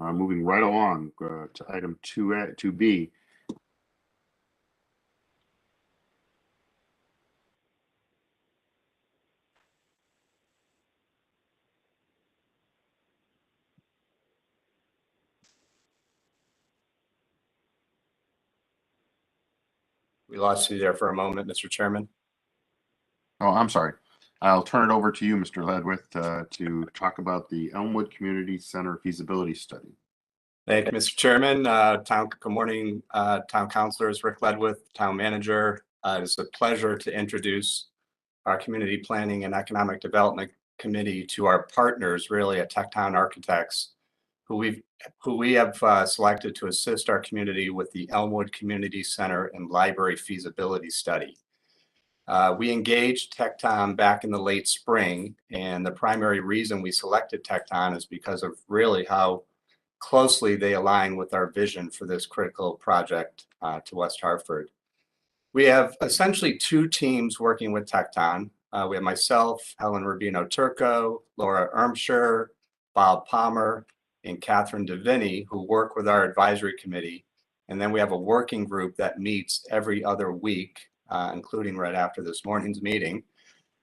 Moving right along to item 2B. We lost you there for a moment, Mr. Chairman. Oh, I'm sorry. I'll turn it over to you, Mr. Ledwith, to talk about the Elmwood Community Center feasibility study. Thank you, Mr. Chairman. Good morning, Town Councilors, Rick Ledwith, Town Manager. It's a pleasure to introduce our Community Planning and Economic Development Committee to our partners, really at Tecton Architects, who we have selected to assist our community with the Elmwood Community Center and Library feasibility study. We engaged Tecton back in the late spring, and the primary reason we selected Tecton is because of really how closely they align with our vision for this critical project to West Hartford. We have essentially two teams working with Tecton. We have myself, Helen Rubino-Turco, Laura Ermshire, Bob Palmer, and Catherine Deviney, who work with our advisory committee. And then we have a working group that meets every other week, including right after this morning's meeting.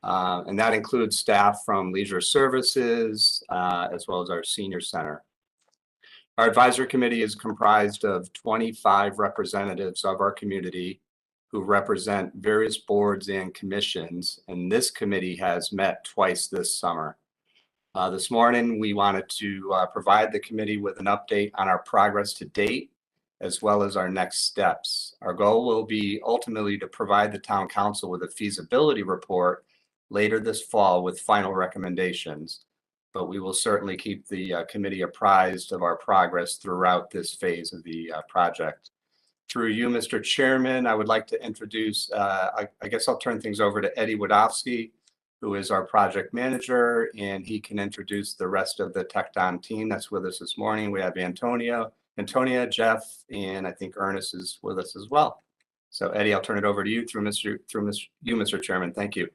And that includes staff from Leisure Services, as well as our senior center. Our advisory committee is comprised of 25 representatives of our community who represent various boards and commissions, and this committee has met twice this summer. This morning, we wanted to provide the committee with an update on our progress to date, as well as our next steps. Our goal will be ultimately to provide the town council with a feasibility report later this fall with final recommendations, but we will certainly keep the committee apprised of our progress throughout this phase of the project. Through you, Mr. Chairman, I would like to introduce, I guess I'll turn things over to Eddie Wadowski, who is our project manager, and he can introduce the rest of the Tecton team that's with us this morning. We have Antonia, Jeff, and I think Ernest is with us as well. So Eddie, I'll turn it over to you through you, Mr. Chairman. Thank you.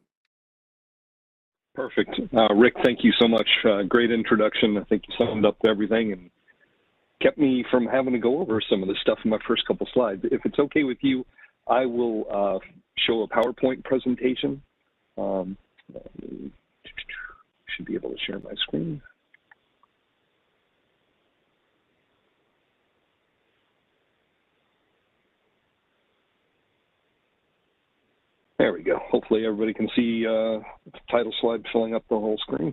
Perfect. Rick, thank you so much. Great introduction. I think you summed up everything and kept me from having to go over some of the stuff in my first couple slides. If it's okay with you, I will show a PowerPoint presentation. Should be able to share my screen. There we go. Hopefully everybody can see the title slide filling up the whole screen.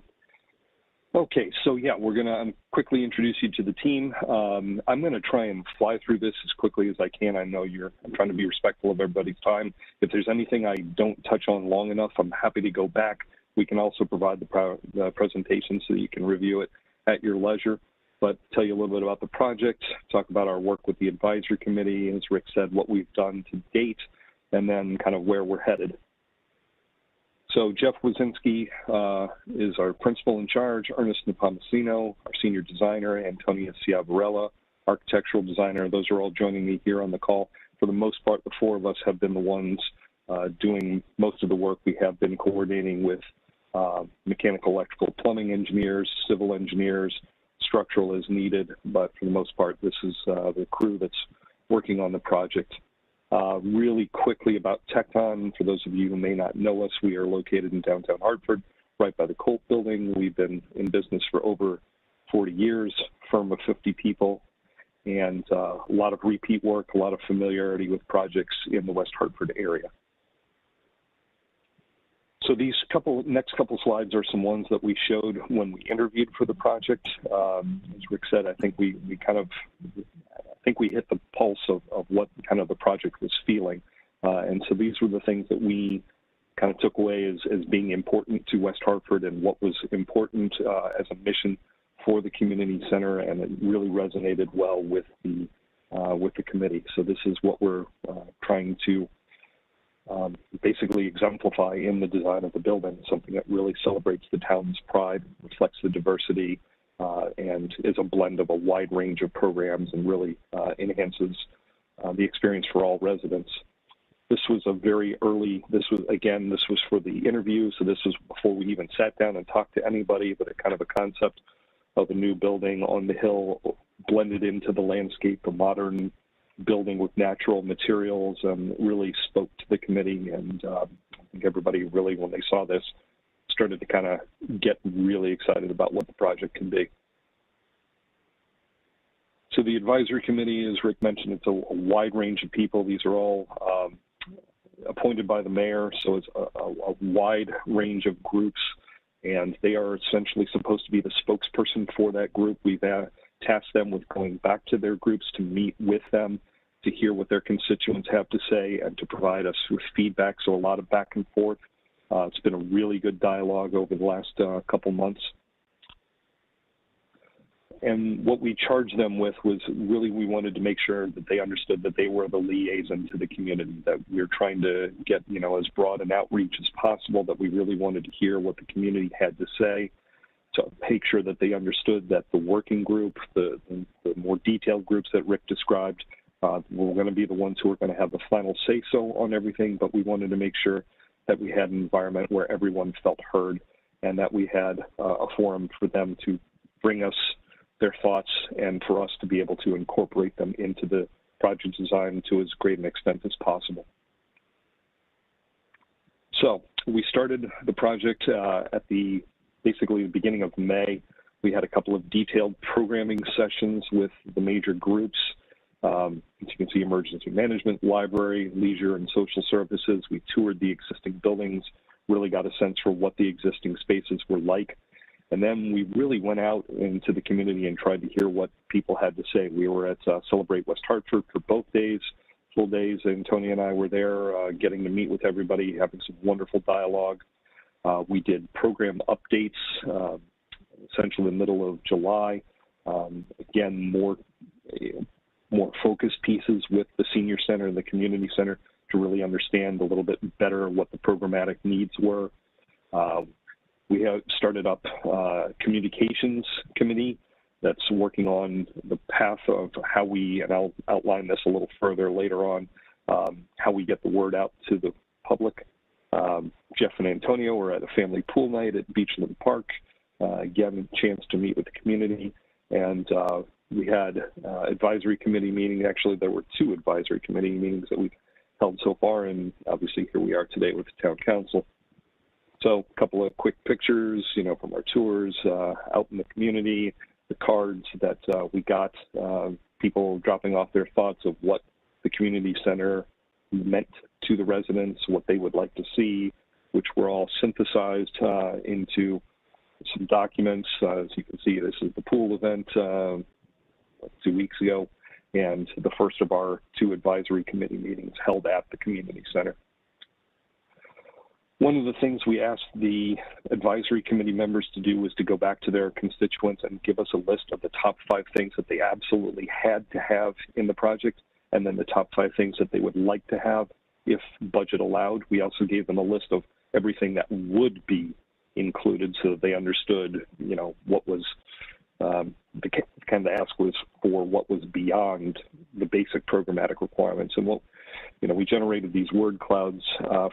Okay, so yeah, we're gonna quickly introduce you to the team. I'm gonna try and fly through this as quickly as I can. I know I'm trying to be respectful of everybody's time. If there's anything I don't touch on long enough, I'm happy to go back. We can also provide the presentation so that you can review it at your leisure. But tell you a little bit about the project, talk about our work with the advisory committee, as Rick said, what we've done to date, and then kind of where we're headed. So Jeff Wazinski is our principal in charge, Ernest Nepomuceno, our senior designer, Antonia Ciavarella, architectural designer. Those are all joining me here on the call. For the most part, the four of us have been the ones doing most of the work. We have been coordinating with mechanical, electrical, plumbing engineers, civil engineers, structural as needed, but for the most part, this is the crew that's working on the project. Really quickly about Tecton, for those of you who may not know us, we are located in downtown Hartford, right by the Colt building. We've been in business for over 40 years, firm of 50 people, and a lot of repeat work, a lot of familiarity with projects in the West Hartford area. So these next couple slides are some ones that we showed when we interviewed for the project. As Rick said, I think we hit the pulse of what kind of the project was feeling. And so these were the things that we kind of took away as being important to West Hartford and what was important as a mission for the community center, and it really resonated well with the committee. So this is what we're trying to basically exemplify in the design of the building, something that really celebrates the town's pride, reflects the diversity, and is a blend of a wide range of programs and really enhances the experience for all residents. This was a very early, this was for the interview, so this was before we even sat down and talked to anybody, but a kind of a concept of a new building on the hill blended into the landscape, a modern building with natural materials, really spoke to the committee. And I think everybody really, when they saw this, started to kind of get really excited about what the project can be. So the advisory committee, as Rick mentioned, it's a wide range of people. These are all appointed by the mayor, so it's a wide range of groups, and they are essentially supposed to be the spokesperson for that group. We've tasked them with going back to their groups to meet with them, to hear what their constituents have to say, and to provide us with feedback, so a lot of back and forth. It's been a really good dialogue over the last couple months. And what we charged them with was really, we wanted to make sure that they understood that they were the liaison to the community, that we're trying to get, you know, as broad an outreach as possible, that we really wanted to hear what the community had to say, to make sure that they understood that the working group, the more detailed groups that Rick described, were going to be the ones who are going to have the final say-so on everything, but we wanted to make sure that we had an environment where everyone felt heard, and that we had a forum for them to bring us their thoughts, and for us to be able to incorporate them into the project design to as great an extent as possible. So we started the project at basically the beginning of May. We had a couple of detailed programming sessions with the major groups. As you can see, emergency management, library, leisure, and social services. We toured the existing buildings, really got a sense for what the existing spaces were like. And then we really went out into the community and tried to hear what people had to say. We were at Celebrate West Hartford for both days, full days, and Tony and I were there getting to meet with everybody, having some wonderful dialogue. We did program updates, essentially in the middle of July. Again, more focused pieces with the senior center and the community center to really understand a little bit better what the programmatic needs were. We have started up a communications committee that's working on the path of how we, and I'll outline this a little further later on, how we get the word out to the public. Jeff and Antonio were at a family pool night at Beachland Park. Again, a chance to meet with the community. And we had advisory committee meeting. Actually, there were 2 advisory committee meetings that we've held so far, and obviously here we are today with the town council. So a couple of quick pictures, you know, from our tours out in the community, the cards that we got, people dropping off their thoughts of what the community center meant to the residents, what they would like to see, which were all synthesized into some documents. As you can see, this is the pool event 2 weeks ago, and the first of our 2 advisory committee meetings held at the community center. One of the things we asked the advisory committee members to do was to go back to their constituents and give us a list of the top 5 things that they absolutely had to have in the project, and then the top 5 things that they would like to have if budget allowed. We also gave them a list of everything that would be included, so that they understood, you know, what was the kind of ask was for what was beyond the basic programmatic requirements. And what, you know, we generated these word clouds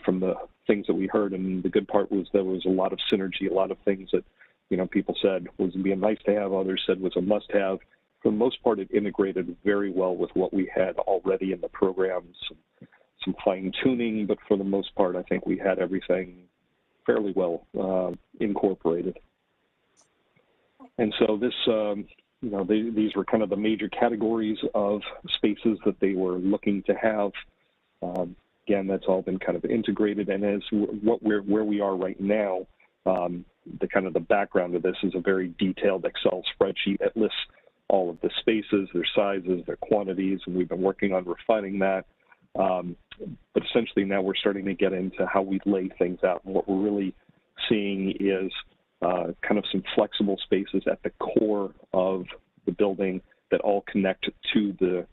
from the things that we heard, and the good part was there was a lot of synergy, a lot of things that, you know, people said was being nice to have, others said was a must-have. For the most part, it integrated very well with what we had already in the programs, some fine-tuning, but for the most part, I think we had everything fairly well incorporated. And so this, you know, these were kind of the major categories of spaces that they were looking to have. Again, that's all been kind of integrated, and as where we are right now, the kind of the background of this is a very detailed Excel spreadsheet that lists all of the spaces, their sizes, their quantities, and we've been working on refining that. But essentially now we're starting to get into how we lay things out, and what we're really seeing is kind of some flexible spaces at the core of the building that all connect to the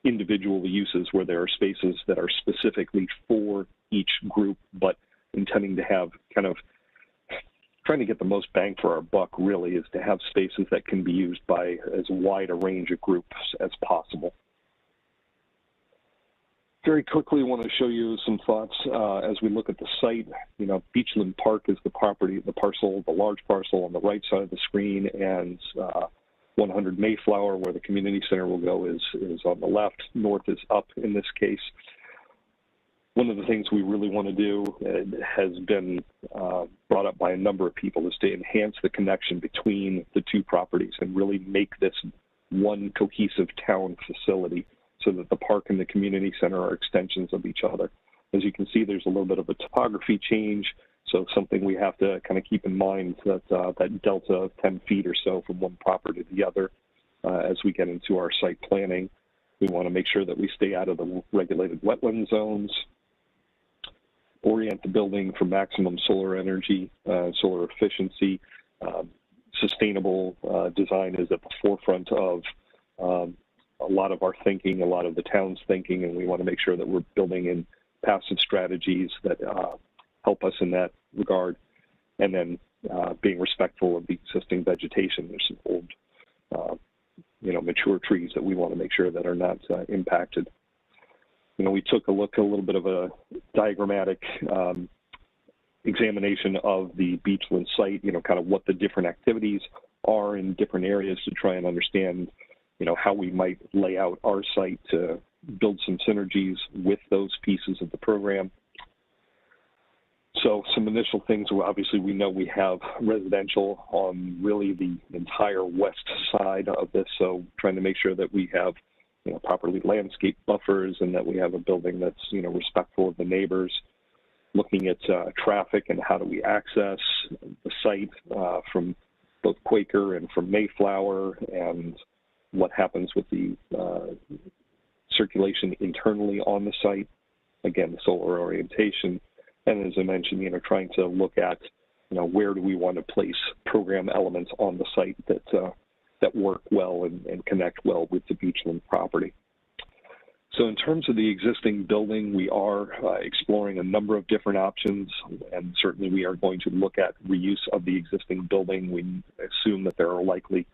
individual uses, where there are spaces that are specifically for each group, but intending to have kind of trying to get the most bang for our buck really is to have spaces that can be used by as wide a range of groups as possible. Very quickly, I want to show you some thoughts as we look at the site. You know, Beachland Park is the property, the parcel, the large parcel on the right side of the screen, and 100 Mayflower, where the community center will go, is on the left. North is up in this case. One of the things we really want to do has been brought up by a number of people is to enhance the connection between the two properties and really make this one cohesive town facility so that the park and the community center are extensions of each other. As you can see, there's a little bit of a topography change, so something we have to kind of keep in mind that that delta of 10 feet or so from one property to the other as we get into our site planning. We want to make sure that we stay out of the regulated wetland zones, orient the building for maximum solar energy, solar efficiency. Sustainable design is at the forefront of a lot of our thinking, a lot of the town's thinking, and we want to make sure that we're building in passive strategies that help us in that regard, and then being respectful of the existing vegetation. There's some old, mature trees that we want to make sure that are not impacted. We took a little bit of a diagrammatic examination of the Beachland site, kind of what the different activities are in different areas to try and understand, how we might lay out our site to build some synergies with those pieces of the program. So some initial things, obviously we know we have residential on really the entire west side of this, so trying to make sure that we have properly landscape buffers and that we have a building that's, respectful of the neighbors. Looking at traffic and how do we access the site from both Quaker and from Mayflower, and what happens with the circulation internally on the site. Again, the solar orientation. And as I mentioned, trying to look at, where do we want to place program elements on the site that work well and connect well with the Beachland property. So in terms of the existing building, we are exploring a number of different options, and certainly we are going to look at reuse of the existing building. We assume that there are likely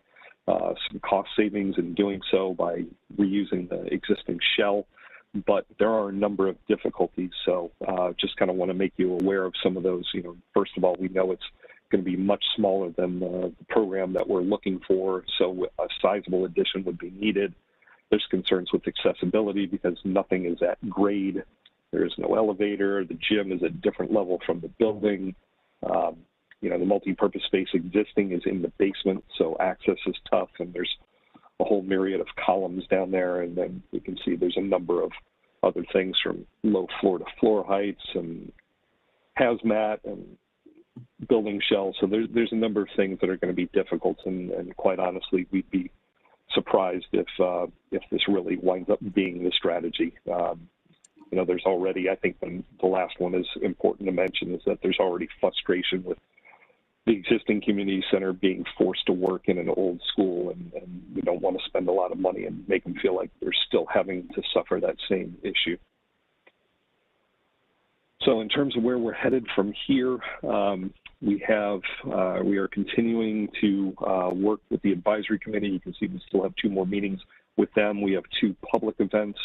some cost savings in doing so by reusing the existing shell, but there are a number of difficulties. So just kind of want to make you aware of some of those. First of all, we know it's going to be much smaller than the program that we're looking for, so a sizable addition would be needed. There's concerns with accessibility because nothing is at grade. There is no elevator. The gym is at a different level from the building. The multi-purpose space existing is in the basement, so access is tough, and there's a whole myriad of columns down there. And then you can see there's a number of other things from low floor-to-floor heights and hazmat and building shells. So there's a number of things that are going to be difficult, and quite honestly, we'd be surprised if this really winds up being the strategy. There's already, I think the last one is important to mention, is that there's already frustration with the existing community center being forced to work in an old school, and we don't want to spend a lot of money and make them feel like they're still having to suffer that same issue. So in terms of where we're headed from here, we are continuing to work with the advisory committee. You can see we still have 2 more meetings with them. We have 2 public events,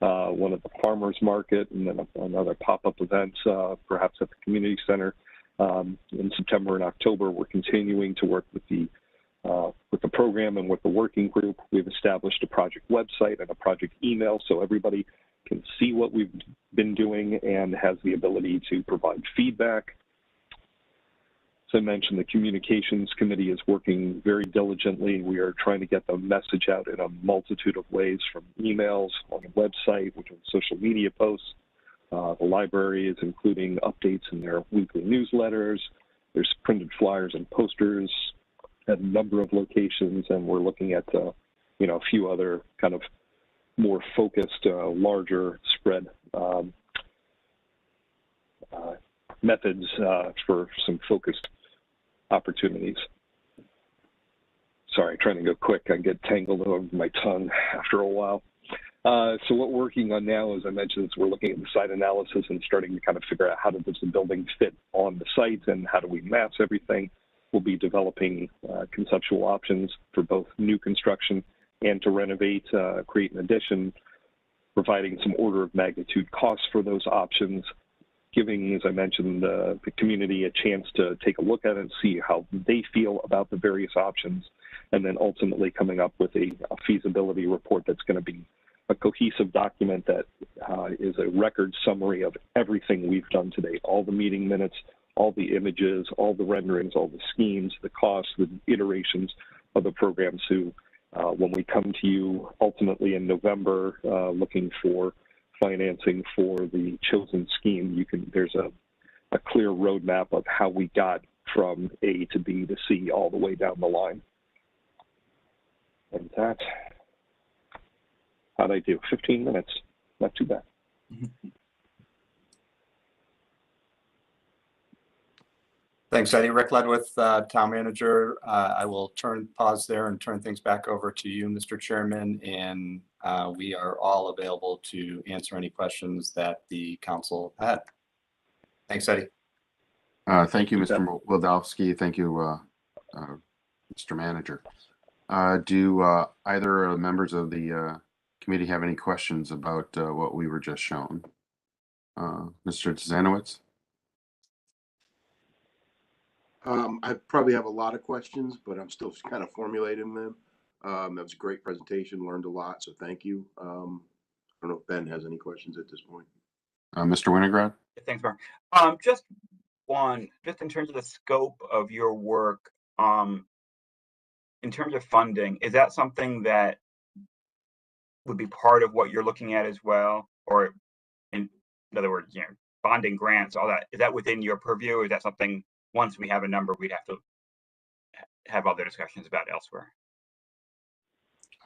one at the farmers market and then another pop-up event, perhaps at the community center in September and October. We're continuing to work with the program and with the working group. We've established a project website and a project email so everybody can see what we've been doing and has the ability to provide feedback. As I mentioned, the communications committee is working very diligently. We are trying to get the message out in a multitude of ways, from emails, on the website, which are social media posts. The library is including updates in their weekly newsletters. There's printed flyers and posters at a number of locations, and we're looking at a few other kind of more focused, larger spread methods for some focused opportunities. Sorry, trying to go quick. I get tangled over my tongue after a while. So what we're working on now, as I mentioned, is we're looking at the site analysis and starting to kind of figure out how does the building fit on the site and how do we mass everything. We'll be developing conceptual options for both new construction and to renovate, create an addition, providing some order of magnitude costs for those options, giving, as I mentioned, the community a chance to take a look at it and see how they feel about the various options, and then ultimately coming up with a feasibility report that's going to be a cohesive document that is a record summary of everything we've done today, all the meeting minutes, all the images, all the renderings, all the schemes, the costs, the iterations of the program. So when we come to you ultimately in November looking for financing for the chosen scheme, there's a clear roadmap of how we got from A to B to C all the way down the line. And that, how'd I do? 15 minutes, not too bad. Thanks, Eddie. Rick Ledwith, Town Manager. I will pause there and turn things back over to you, Mr. Chairman, and we are all available to answer any questions that the council had. Thanks, Eddie. Thank you, Mr. Wildowski. Thank you, Mr. Manager. Do either members of the committee have any questions about what we were just shown? Mr. Zanowitz? I probably have a lot of questions, but I'm still kind of formulating them. That was a great presentation, learned a lot, so thank you. I don't know if Ben has any questions at this point. Mr. Winograd? Thanks, Mark. Just in terms of the scope of your work, in terms of funding, is that something that would be part of what you're looking at as well? Or in other words, bonding, grants, all that, is that within your purview? Or is that something, once we have a number, we'd have to have other discussions about elsewhere?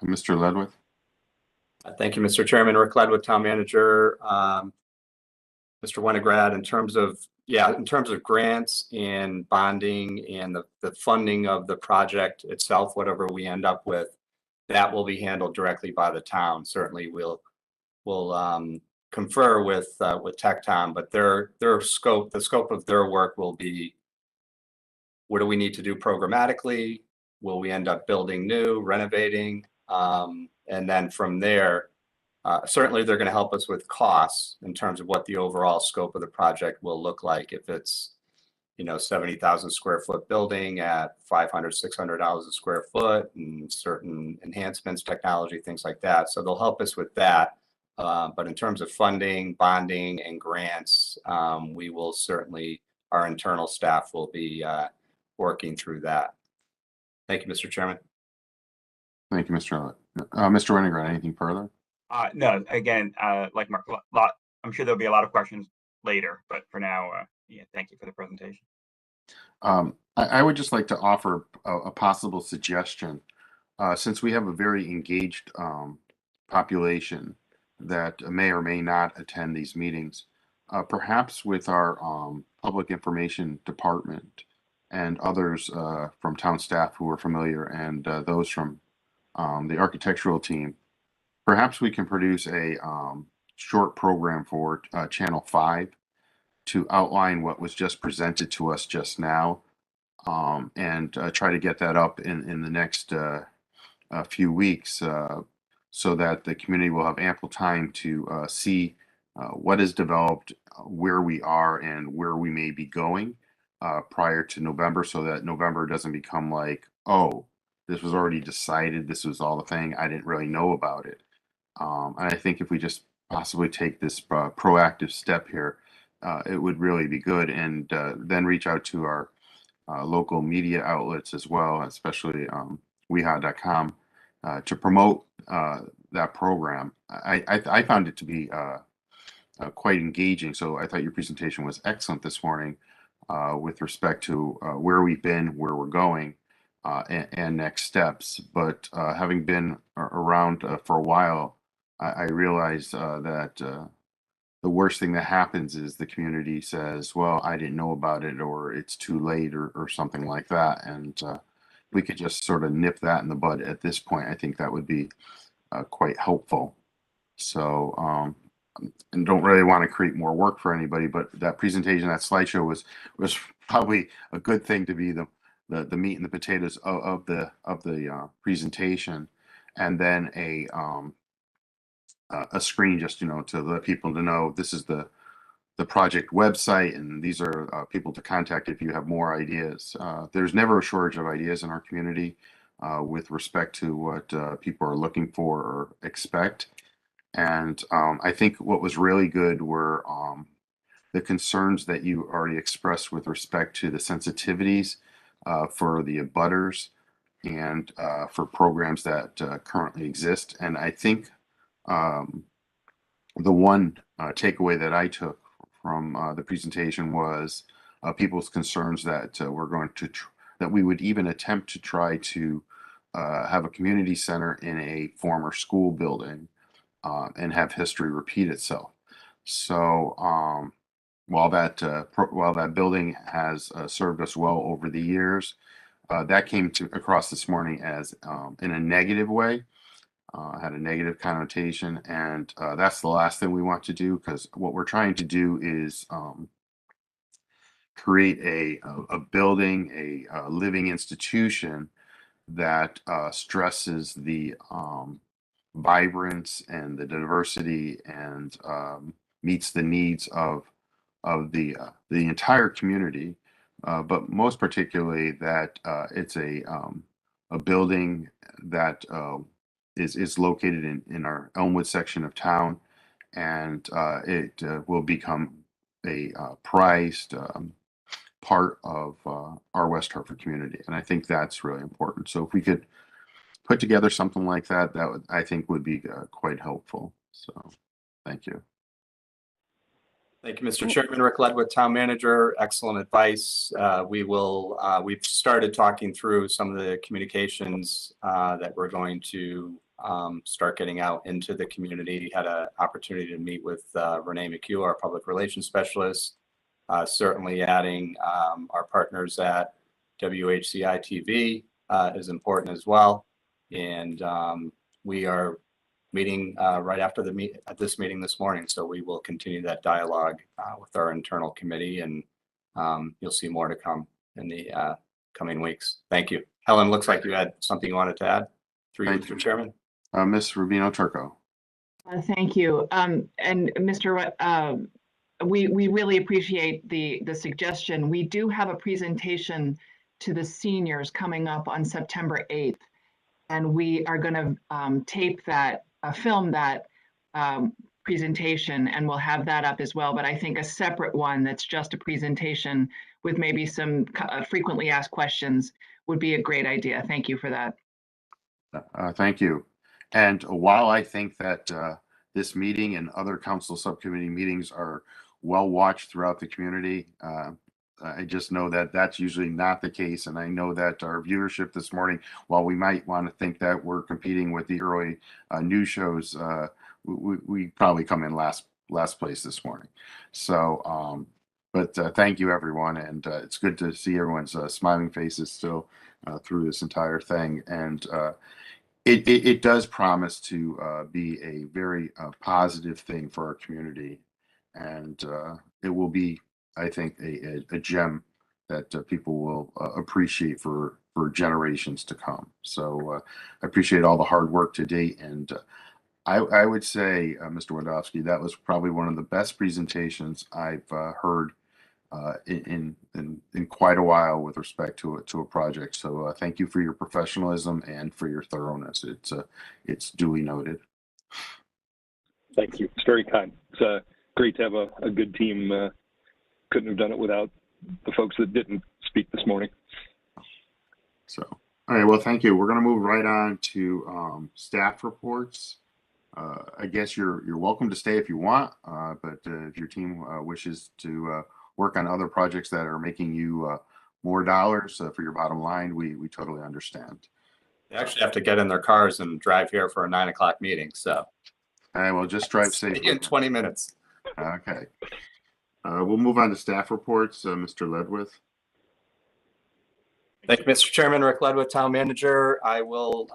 Mr. Ledwith? Thank you, Mr. Chairman. Rick Ledwith, Town Manager. Mr. Winograd, in terms of grants and bonding and the funding of the project itself, whatever we end up with, that will be handled directly by the town. Certainly, we'll confer with TechTom, but the scope of their work will be, what do we need to do programmatically? Will we end up building new, renovating? And then from there, certainly they're going to help us with costs in terms of what the overall scope of the project will look like. If it's 70,000 square foot building at $500, $600 a square foot, and certain enhancements, technology, things like that. So they'll help us with that. But in terms of funding, bonding, and grants, we will certainly, our internal staff will be working through that. Thank you, Mr. Chairman. Thank you, Mr. Ledwith. Mr. Winograd, anything further? No, again, like Mark, I'm sure there'll be a lot of questions later, but for now, thank you for the presentation. I would just like to offer a possible suggestion. Since we have a very engaged population that may or may not attend these meetings, perhaps with our public information department and others from town staff who are familiar, and those from the architectural team, perhaps we can produce a short program for Channel 5 to outline what was just presented to us just now, and try to get that up in the next few weeks so that the community will have ample time to see what is developed, where we are, and where we may be going prior to November, so that November doesn't become like, oh, this was already decided, this was all the thing, I didn't really know about it. And I think if we just possibly take this proactive step here, it would really be good, and then reach out to our local media outlets as well, especially weha.com, to promote that program. I found it to be quite engaging, so I thought your presentation was excellent this morning with respect to where we've been, where we're going, and next steps. But having been around for a while, I realized that the worst thing that happens is the community says, well, I didn't know about it, or it's too late, or something like that. And we could just sort of nip that in the bud at this point. I think that would be quite helpful. So, and don't really want to create more work for anybody, but that presentation, that slideshow was probably a good thing to be the meat and the potatoes of the presentation, and then a screen just to let people to know this is the project website, and these are people to contact if you have more ideas. There's never a shortage of ideas in our community. with respect to what people are looking for or expect. And I think what was really good were the concerns that you already expressed with respect to the sensitivities for the abutters and for programs that currently exist. And I think the one takeaway that I took from the presentation was people's concerns that we're going to that we would even attempt to try to have a community center in a former school building and have history repeat itself. So while that building has served us well over the years, that came across this morning as in a negative way. Had a negative connotation, and that's the last thing we want to do, because what we're trying to do is create a building, a living institution that stresses the vibrance and the diversity and meets the needs of the entire community, but most particularly that it's a building that is located in our Elmwood section of town, and it will become a prized part of our West Hartford community. And I think that's really important. So if we could put together something like that, that would, I think, would be quite helpful. So thank you. Thank you, Mr. Chairman. Rick Ledwith, Town Manager. Excellent advice. We've started talking through some of the communications that we're going to start getting out into the community. Had an opportunity to meet with Renee McHugh, our public relations specialist. Certainly adding our partners at WHCI TV is important as well. And we are meeting right after this meeting this morning. So we will continue that dialogue with our internal committee, and you'll see more to come in the coming weeks. Thank you. Helen, looks like you had something you wanted to add through you, Mr. Chairman. Ms. Rubino Turco. Thank you. And Mr. We really appreciate the suggestion. We do have a presentation to the seniors coming up on September 8th, and we are going to tape that, film that presentation, and we'll have that up as well. But I think a separate one that's just a presentation with maybe some frequently asked questions would be a great idea. Thank you for that. Thank you. And while I think that this meeting and other council subcommittee meetings are well watched throughout the community, I just know that that's usually not the case. And I know that our viewership this morning, while we might want to think that we're competing with the early news shows, we probably come in last place this morning. So, but thank you, everyone. And it's good to see everyone's smiling faces still through this entire thing. And it does promise to be a very positive thing for our community. And it will be, I think, a gem that people will appreciate for generations to come. So I appreciate all the hard work to date. And I would say, Mr. Wadowski, that was probably one of the best presentations I've heard in quite a while with respect to a project. So thank you for your professionalism and for your thoroughness. It's duly noted. Thank you. It's very kind. It's great to have a good team. Couldn't have done it without the folks that didn't speak this morning. So, all right. Well, thank you. We're going to move right on to staff reports. I guess you're welcome to stay if you want, but if your team wishes to work on other projects that are making you more dollars for your bottom line, we totally understand. They actually have to get in their cars and drive here for a 9 o'clock meeting. So, all right. Well, just drive safely. In 20 minutes. Okay. We'll move on to staff reports. Mr. Ledwith. Thank you, Mr. Chairman. Rick Ledwith, Town Manager. I will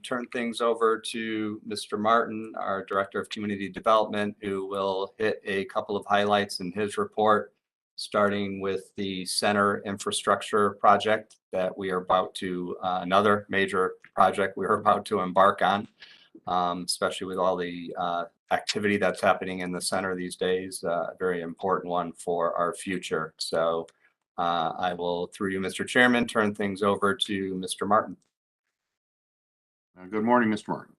turn things over to Mr. Martin, our Director of Community Development, who will hit a couple of highlights in his report, starting with the center infrastructure project that we are about to, another major project we are about to embark on, especially with all the activity that's happening in the center these days, a very important one for our future. So I will, through you, Mr. Chairman, turn things over to Mr. Martin. Good morning, Mr. Martin.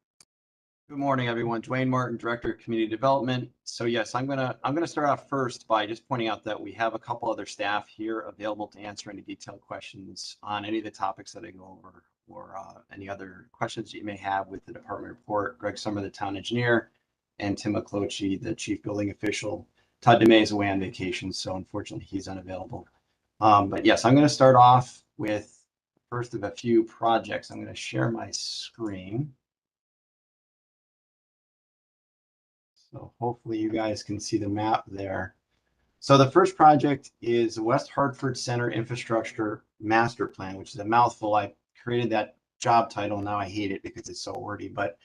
Good morning, everyone. Dwayne Martin, Director of Community Development. So yes, I'm gonna start off first by just pointing out that we have a couple other staff here available to answer any detailed questions on any of the topics that I go over, or any other questions that you may have with the department report. Greg Summer, the town engineer, and Tim McClochie, the chief building official. Todd DeMay is away on vacation, so unfortunately he's unavailable. But yes, I'm going to start off with first of a few projects. I'm going to share my screen. So hopefully you guys can see the map there. So the first project is the West Hartford Center Infrastructure Master Plan, which is a mouthful. I created that job title. Now I hate it because it's so wordy, but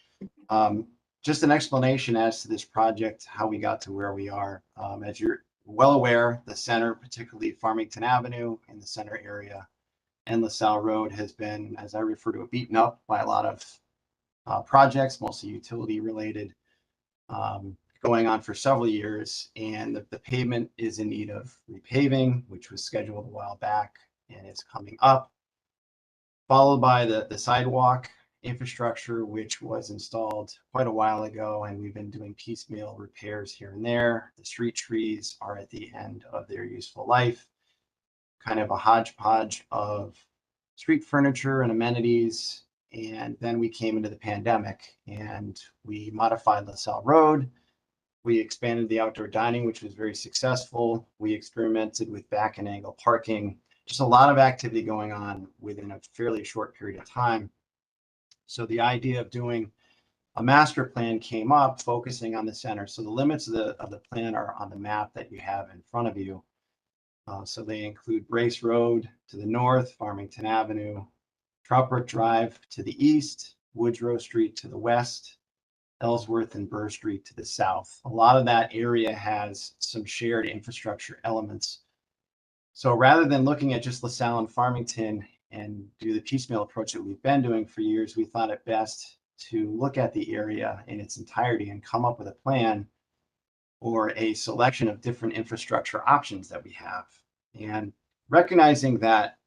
just an explanation as to this project, how we got to where we are. As you're well aware, the center, particularly Farmington Avenue in the center area and LaSalle Road, has been, as I refer to it, beaten up by a lot of projects, mostly utility related, going on for several years. And the pavement is in need of repaving, which was scheduled a while back and is coming up, followed by the sidewalk infrastructure, which was installed quite a while ago, and we've been doing piecemeal repairs here and there. The street trees are at the end of their useful life, kind of a hodgepodge of street furniture and amenities. And then we came into the pandemic and we modified LaSalle Road. We expanded the outdoor dining, which was very successful. We experimented with back and angle parking, just a lot of activity going on within a fairly short period of time. So the idea of doing a master plan came up, focusing on the center. So the limits of the plan are on the map that you have in front of you. So they include Brace Road to the north, Farmington Avenue, Troutbrook Drive to the east, Woodrow Street to the west, Ellsworth and Burr Street to the south. A lot of that area has some shared infrastructure elements. So rather than looking at just LaSalle and Farmington and do the piecemeal approach that we've been doing for years, we thought it best to look at the area in its entirety and come up with a plan or a selection of different infrastructure options that we have. And recognizing that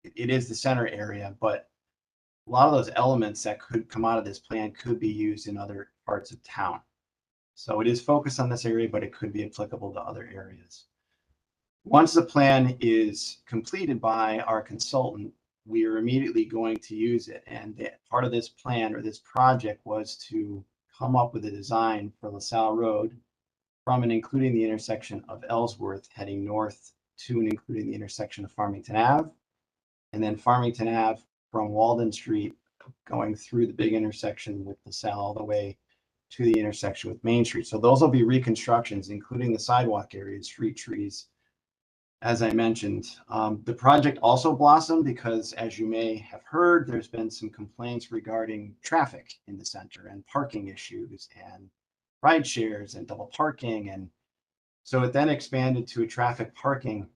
it is the center area, but a lot of those elements that could come out of this plan could be used in other parts of town. So it is focused on this area, but it could be applicable to other areas. Once the plan is completed by our consultant, we are immediately going to use it. And part of this plan or this project was to come up with a design for LaSalle Road from and including the intersection of Ellsworth heading north to and including the intersection of Farmington Ave, and then Farmington Ave from Walden Street going through the big intersection with LaSalle all the way to the intersection with Main Street. So those will be reconstructions, including the sidewalk areas, street trees. As I mentioned, the project also blossomed because, as you may have heard, there's been some complaints regarding traffic in the center and parking issues and ride shares and double parking. And so it then expanded to a traffic parking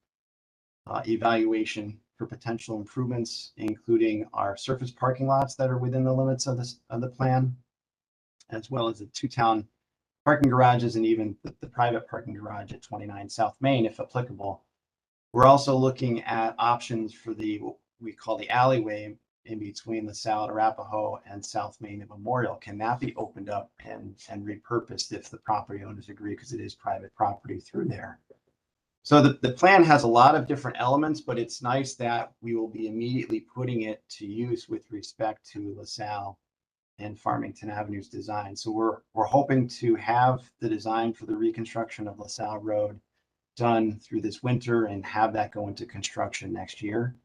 evaluation for potential improvements, including our surface parking lots that are within the limits of the plan, as well as the two town parking garages and even the private parking garage at 29 South Main, if applicable. We're also looking at options for what we call the alleyway in between LaSalle at Arapahoe and South Main at Memorial. Can that be opened up and repurposed if the property owners agree, because it is private property through there? So the plan has a lot of different elements, but it's nice that we will be immediately putting it to use with respect to LaSalle and Farmington Avenue's design. So we're hoping to have the design for the reconstruction of LaSalle Road done through this winter and have that go into construction next year.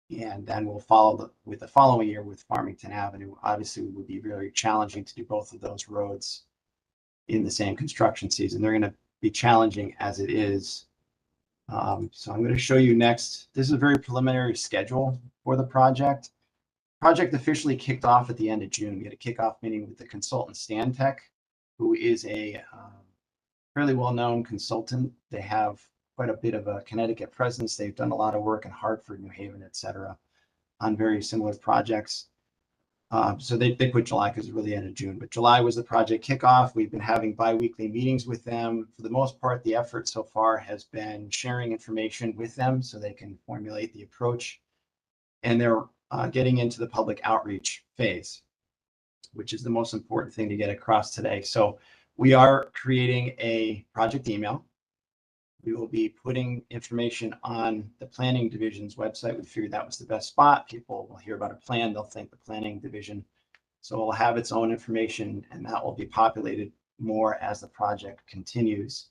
And then we'll follow with the following year with Farmington Avenue. Obviously, it would be very challenging to do both of those roads in the same construction season. They're going to be challenging as it is. So I'm going to show you next. This is a very preliminary schedule for the project. Project officially kicked off at the end of June. We had a kickoff meeting with the consultant Stantec, who is a fairly well-known consultant. They have quite a bit of a Connecticut presence. They've done a lot of work in Hartford, New Haven, et cetera, on very similar projects. So they quit July because it's really the end of June, but July was the project kickoff. We've been having bi-weekly meetings with them. For the most part, the effort so far has been sharing information with them so they can formulate the approach. And they're getting into the public outreach phase. which is the most important thing to get across today. So we are creating a project email. We will be putting information on the planning division's website. We figured that was the best spot. People will hear about a plan, they'll think the planning division. So it'll have its own information, and that will be populated more as the project continues.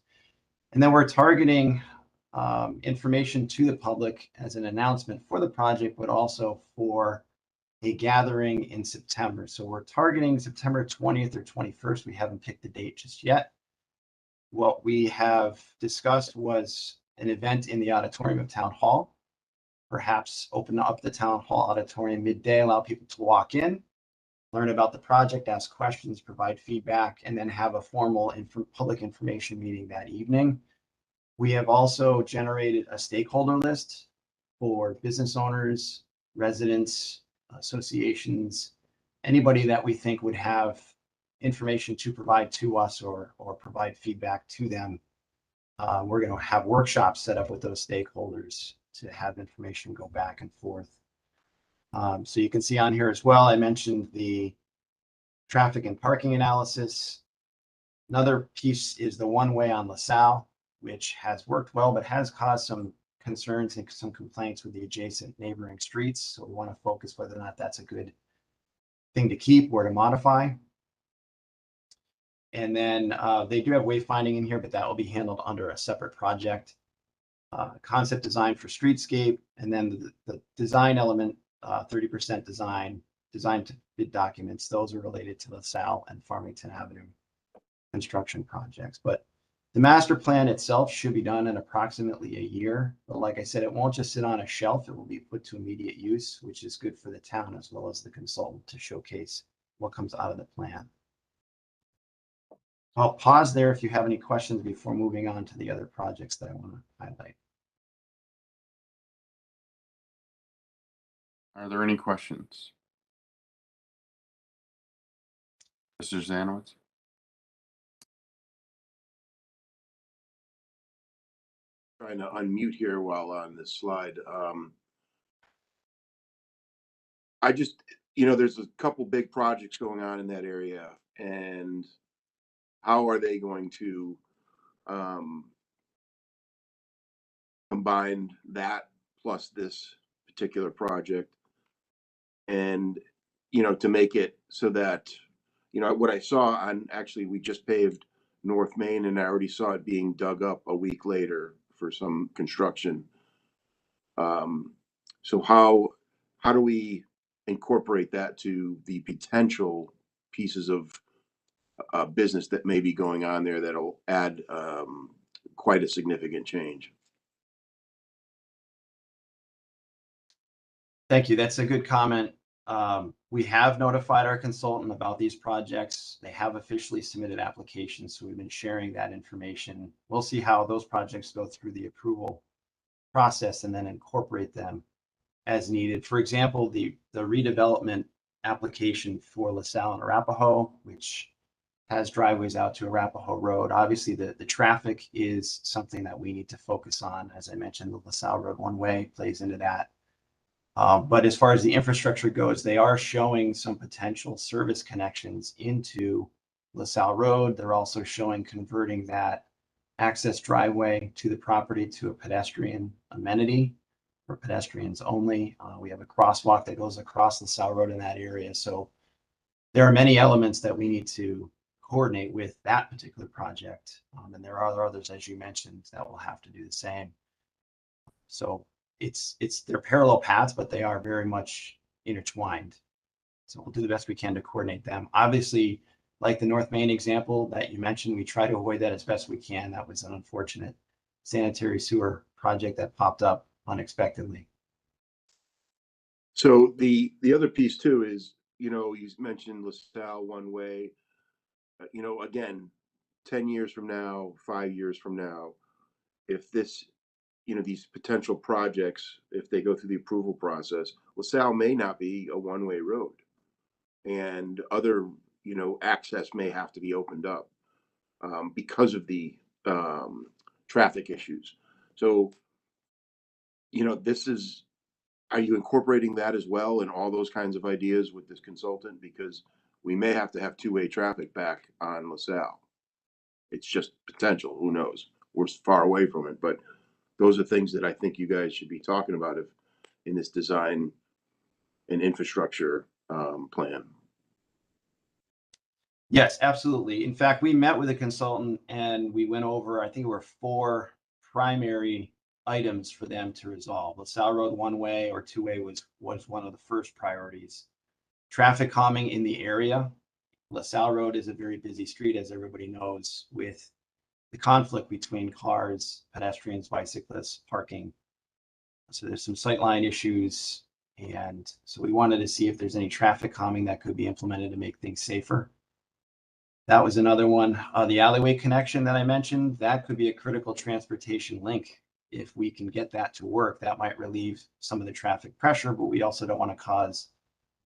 And then we're targeting information to the public as an announcement for the project, but also for a gathering in September. So we're targeting September 20th or 21st. We haven't picked the date just yet. What we have discussed was an event in the auditorium of Town Hall, perhaps open up the Town Hall auditorium midday, allow people to walk in, learn about the project, ask questions, provide feedback, and then have a formal public information meeting that evening. We have also generated a stakeholder list for business owners, residents, associations, anybody that we think would have information to provide to us or provide feedback to them. We're going to have workshops set up with those stakeholders to have information go back and forth. So you can see on here as well, I mentioned the traffic and parking analysis. Another piece is the one-way on LaSalle, which has worked well, but has caused some concerns and some complaints with the adjacent neighboring streets. So we want to focus whether or not that's a good thing to keep or to modify. And then they do have wayfinding in here, but that will be handled under a separate project. Concept design for streetscape, and then the design element, 30% design to bid documents. Those are related to LaSalle and Farmington Avenue construction projects. But the master plan itself should be done in approximately a year. But like I said, it won't just sit on a shelf. It will be put to immediate use, which is good for the town as well as the consultant to showcase what comes out of the plan. I'll pause there if you have any questions before moving on to the other projects that I want to highlight. Are there any questions? Mr. Zanowitz? Trying to unmute here while on this slide. I just, there's a couple big projects going on in that area, and how are they going to combine that plus this particular project, and to make it so that what I saw on, actually we just paved North Main, and I already saw it being dug up a week later for some construction. So how do we incorporate that to the potential pieces of business that may be going on there that'll add quite a significant change? Thank you. That's a good comment. We have notified our consultant about these projects. They have officially submitted applications, so we've been sharing that information. We'll see how those projects go through the approval process and then incorporate them as needed. For example, the redevelopment application for LaSalle and Arapahoe, which has driveways out to Arapahoe Road. Obviously, the traffic is something that we need to focus on. As I mentioned, the LaSalle Road one-way plays into that. But as far as the infrastructure goes, they are showing some potential service connections into LaSalle Road. They're also showing converting that access driveway to the property to a pedestrian amenity for pedestrians only. We have a crosswalk that goes across LaSalle Road in that area. So there are many elements that we need to coordinate with that particular project. And there are others, as you mentioned, that will have to do the same. So they're parallel paths, but they are very much intertwined. So we'll do the best we can to coordinate them. Obviously, like the North Main example that you mentioned, we try to avoid that as best we can. That was an unfortunate sanitary sewer project that popped up unexpectedly. So the other piece too is, you mentioned LaSalle one way, again, 10 years from now, 5 years from now, if this, these potential projects, if they go through the approval process, LaSalle may not be a one-way road, and other, access may have to be opened up because of the traffic issues. So, are you incorporating that as well and all those kinds of ideas with this consultant? Because we may have to have two-way traffic back on LaSalle. It's just potential, who knows? We're far away from it, but those are things that I think you guys should be talking about if in this design and infrastructure plan. Yes, absolutely. In fact, we met with a consultant and we went over, I think it were 4 primary items for them to resolve. LaSalle Road one-way or two-way was one of the first priorities. Traffic calming in the area. LaSalle Road is a very busy street, as everybody knows, with the conflict between cars, pedestrians, bicyclists, parking. So there's some sightline issues. And so we wanted to see if there's any traffic calming that could be implemented to make things safer. That was another one. The alleyway connection that I mentioned, that could be a critical transportation link. If we can get that to work, that might relieve some of the traffic pressure, but we also don't want to cause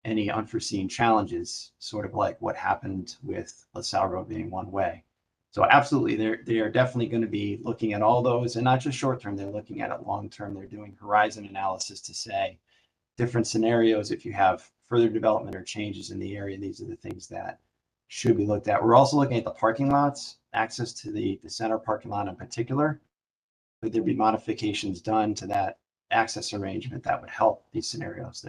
any unforeseen challenges, sort of like what happened with LaSalle Road being one way. So absolutely, they are definitely going to be looking at all those, and not just short term, they're looking at it long term. They're doing horizon analysis to say different scenarios. If you have further development or changes in the area, these are the things that should be looked at. We're also looking at the parking lots, access to the center parking lot in particular. Could there be modifications done to that access arrangement that would help these scenarios?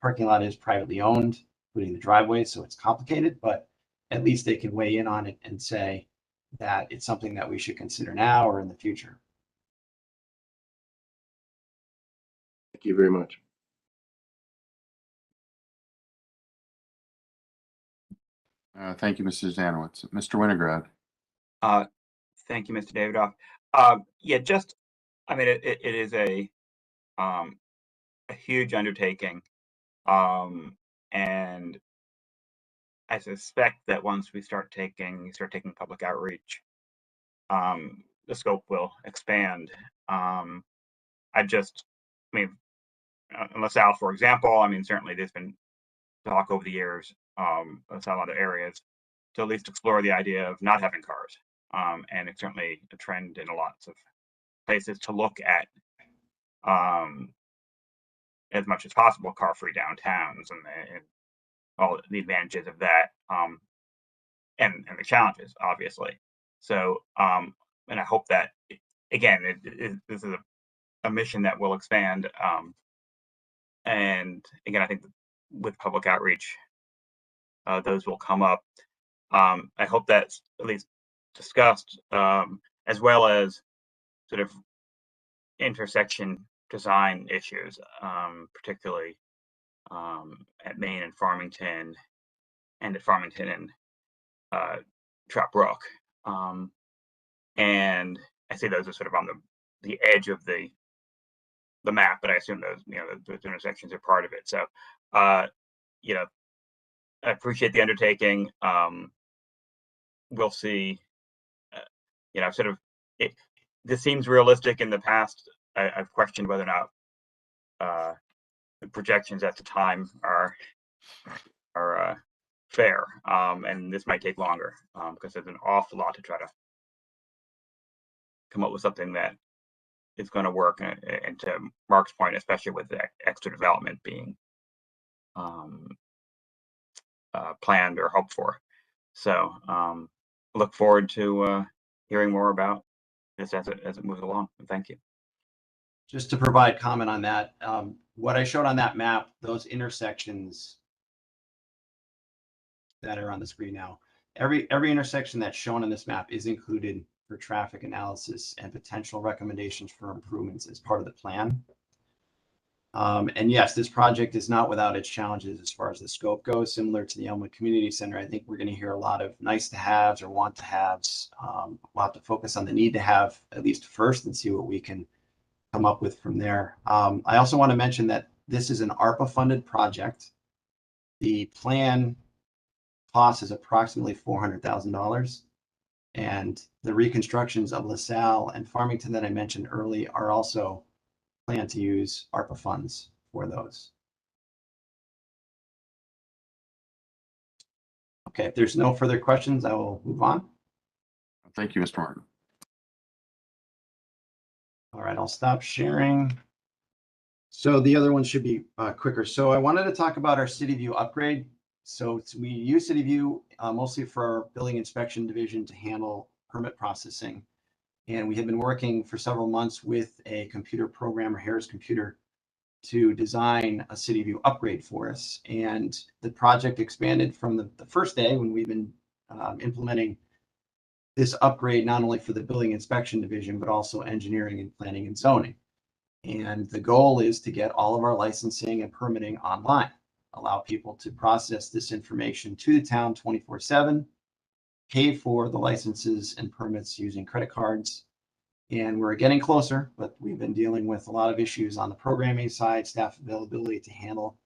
Parking lot is privately owned, including the driveway, so it's complicated, but at least they can weigh in on it and say that it's something that we should consider now or in the future. Thank you very much. Thank you, Mrs. Zanowitz. Mr. Winograd. Thank you, Mr. Davidoff. Yeah, just, I mean, it is a huge undertaking. And I suspect that once we start taking public outreach, the scope will expand. I mean, in LaSalle, for example, I mean, certainly there's been talk over the years, some other areas, to at least explore the idea of not having cars. And it's certainly a trend in lots of places to look at, as much as possible, car-free downtowns and all the advantages of that, and the challenges, obviously. So, and I hope that, again, this is a mission that will expand. And again, I think with public outreach, those will come up. I hope that's at least discussed, as well as sort of intersection design issues, particularly at Main and Farmington, and at Farmington and Trout Brook. And I see those are sort of on the edge of the map, but I assume those intersections are part of it. So, you know, I appreciate the undertaking. We'll see. You know, sort of, this seems realistic. In the past, I've questioned whether or not the projections at the time are fair, and this might take longer, because there's an awful lot to try to come up with something that is going to work. And to Mark's point, especially with the extra development being planned or hoped for. So look forward to hearing more about this as it moves along. Thank you. Just to provide comment on that, what I showed on that map, those intersections that are on the screen now, every intersection that's shown on this map is included for traffic analysis and potential recommendations for improvements as part of the plan. And yes, this project is not without its challenges as far as the scope goes. Similar to the Elmwood Community Center, I think we're going to hear a lot of nice to haves or want to haves. We'll have to focus on the need to have at least first and see what we can come up with from there. I also want to mention that this is an ARPA funded project. The plan cost is approximately $400,000. And the reconstructions of LaSalle and Farmington that I mentioned early are also planned to use ARPA funds for those. Okay, if there's no further questions, I will move on. Thank you, Mr. Martin. All right, I'll stop sharing. So the other one should be quicker. So I wanted to talk about our City View upgrade. we use CityView mostly for our building inspection division to handle permit processing. And we have been working for several months with a computer programmer, Harris Computer, to design a CityView upgrade for us. And the project expanded from the first day when we've been implementing this upgrade, not only for the building inspection division, but also engineering and planning and zoning. And the goal is to get all of our licensing and permitting online, allow people to process this information to the town 24/7, pay for the licenses and permits using credit cards. And we're getting closer, but we've been dealing with a lot of issues on the programming side, staff availability to handle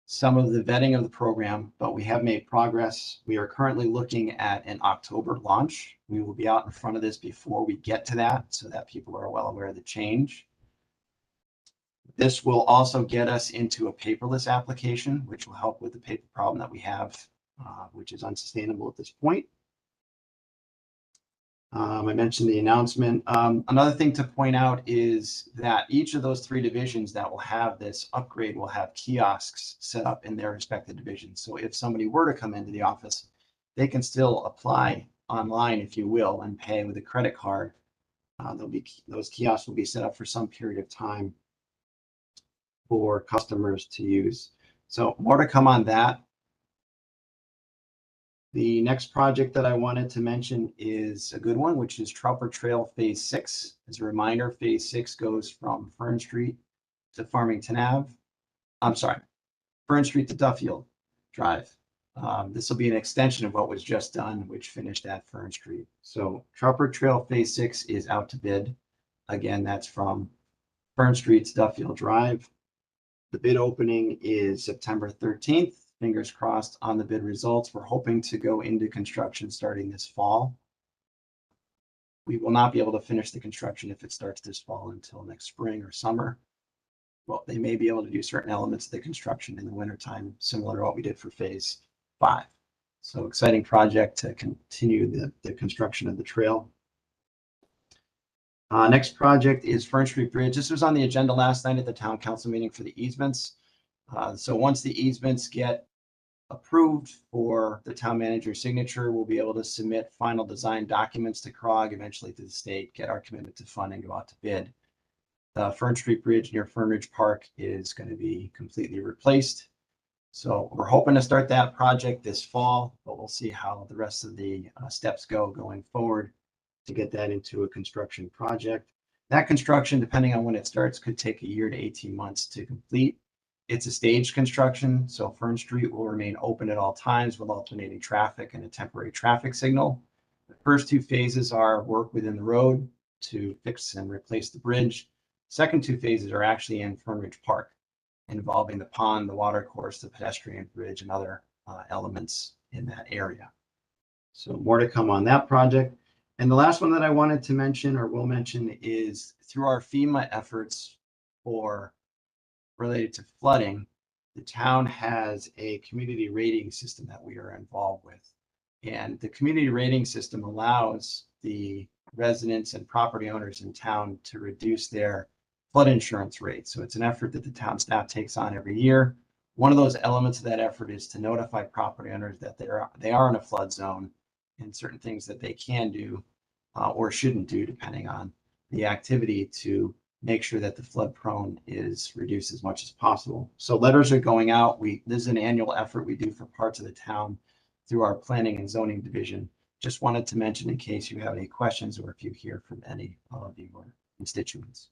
some of the vetting of the program, but we have made progress. We are currently looking at an October launch. We will be out in front of this before we get to that so that people are well aware of the change. This will also get us into a paperless application, which will help with the paper problem that we have, which is unsustainable at this point. I mentioned the announcement. Another thing to point out is that each of those 3 divisions that will have this upgrade will have kiosks set up in their respective divisions. So if somebody were to come into the office, they can still apply online, if you will, and pay with a credit card. Those kiosks will be set up for some period of time for customers to use. So more to come on that. The next project that I wanted to mention is a good one, which is Trooper Trail Phase 6. As a reminder, Phase 6 goes from Fern Street to Farmington Ave. I'm sorry, Fern Street to Duffield Drive. This will be an extension of what was just done, which finished at Fern Street. So Trooper Trail Phase 6 is out to bid. Again, that's from Fern Street to Duffield Drive. The bid opening is September 13th. Fingers crossed on the bid results. We're hoping to go into construction starting this fall. We will not be able to finish the construction if it starts this fall until next spring or summer. Well, they may be able to do certain elements of the construction in the wintertime, similar to what we did for Phase 5. So exciting project to continue the construction of the trail. Next project is Fern Street Bridge. This was on the agenda last night at the town council meeting for the easements. So once the easements get approved for the town manager's signature, we'll be able to submit final design documents to CROG, eventually to the state, get our commitment to fund and go out to bid. The Fern Street Bridge near Fernridge Park is going to be completely replaced. So we're hoping to start that project this fall, but we'll see how the rest of the steps go going forward to get that into a construction project. That construction, depending on when it starts, could take a year to 18 months to complete. It's a staged construction, so Fern Street will remain open at all times with alternating traffic and a temporary traffic signal. The first 2 phases are work within the road to fix and replace the bridge. Second 2 phases are actually in Fernridge Park, involving the pond, the water course, the pedestrian bridge, and other elements in that area. So more to come on that project. And the last one that I wanted to mention or will mention is through our FEMA efforts related to flooding, the town has a community rating system that we are involved with. And the community rating system allows the residents and property owners in town to reduce their flood insurance rates. So it's an effort that the town staff takes on every year. One of those elements of that effort is to notify property owners that they are in a flood zone and certain things that they can do or shouldn't do, depending on the activity, to make sure that the flood prone is reduced as much as possible. So letters are going out. This is an annual effort we do for parts of the town through our planning and zoning division. Just wanted to mention in case you have any questions or if you hear from any of your constituents.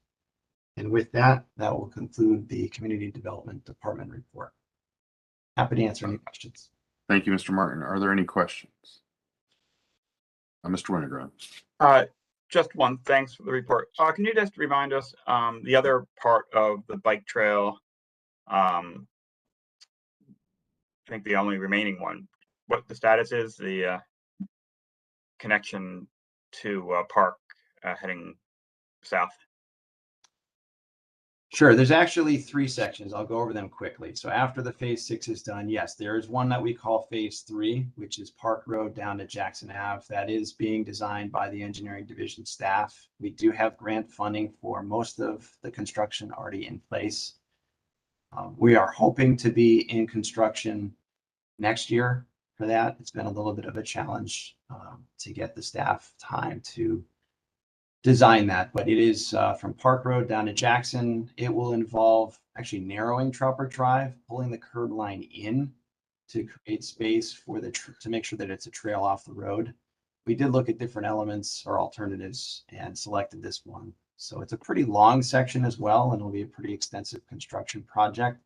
And with that, that will conclude the Community Development Department report. Happy to answer any questions. Thank you, Mr. Martin. Are there any questions? Mr. Winograd. Just one. Thanks for the report. Can you just remind us the other part of the bike trail? I think the only remaining one. What the status is? The connection to Park heading south. Sure. There's actually 3 sections. I'll go over them quickly. So after the Phase 6 is done, yes, there is one that we call Phase 3, which is Park Road down to Jackson Ave. That is being designed by the engineering division staff. We do have grant funding for most of the construction already in place. We are hoping to be in construction next year for that. It's been a little bit of a challenge to get the staff time to design that, but it is from Park Road down to Jackson. It will involve actually narrowing Troutbrook Drive, pulling the curb line in to create space for to make sure that it's a trail off the road. We did look at different elements or alternatives and selected this one. So it's a pretty long section as well, and it'll be a pretty extensive construction project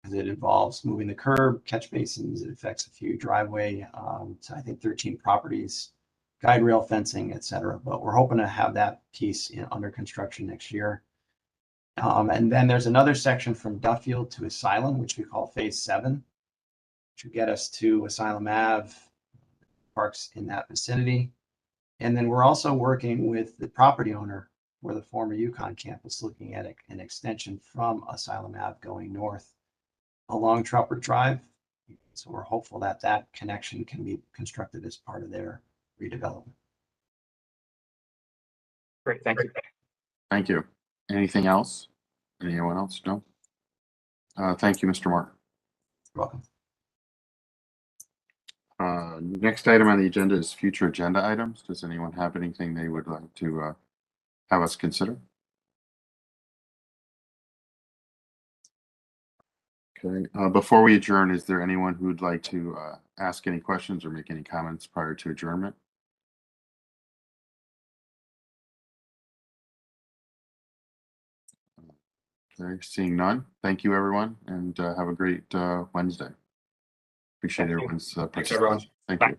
because it involves moving the curb, catch basins. It affects a few driveway, to I think 13 properties, guide rail fencing, et cetera. But we're hoping to have that piece under construction next year. And then there's another section from Duffield to Asylum, which we call Phase 7, which will get us to Asylum Ave, parks in that vicinity. And then we're also working with the property owner for the former Yukon campus, looking at an extension from Asylum Ave going north along Troutbrook Drive. So we're hopeful that that connection can be constructed as part of their redevelopment. Great, thank you. Thank you. Anything else? Anyone else? No? Thank you, Mr. Moore. You're welcome. Next item on the agenda is future agenda items. Does anyone have anything they would like to have us consider? Okay. Before we adjourn, is there anyone who would like to ask any questions or make any comments prior to adjournment? Okay, seeing none. Thank you, everyone, and have a great Wednesday. Appreciate Thank you. everyone's Thanks, everyone. participation. Thank you.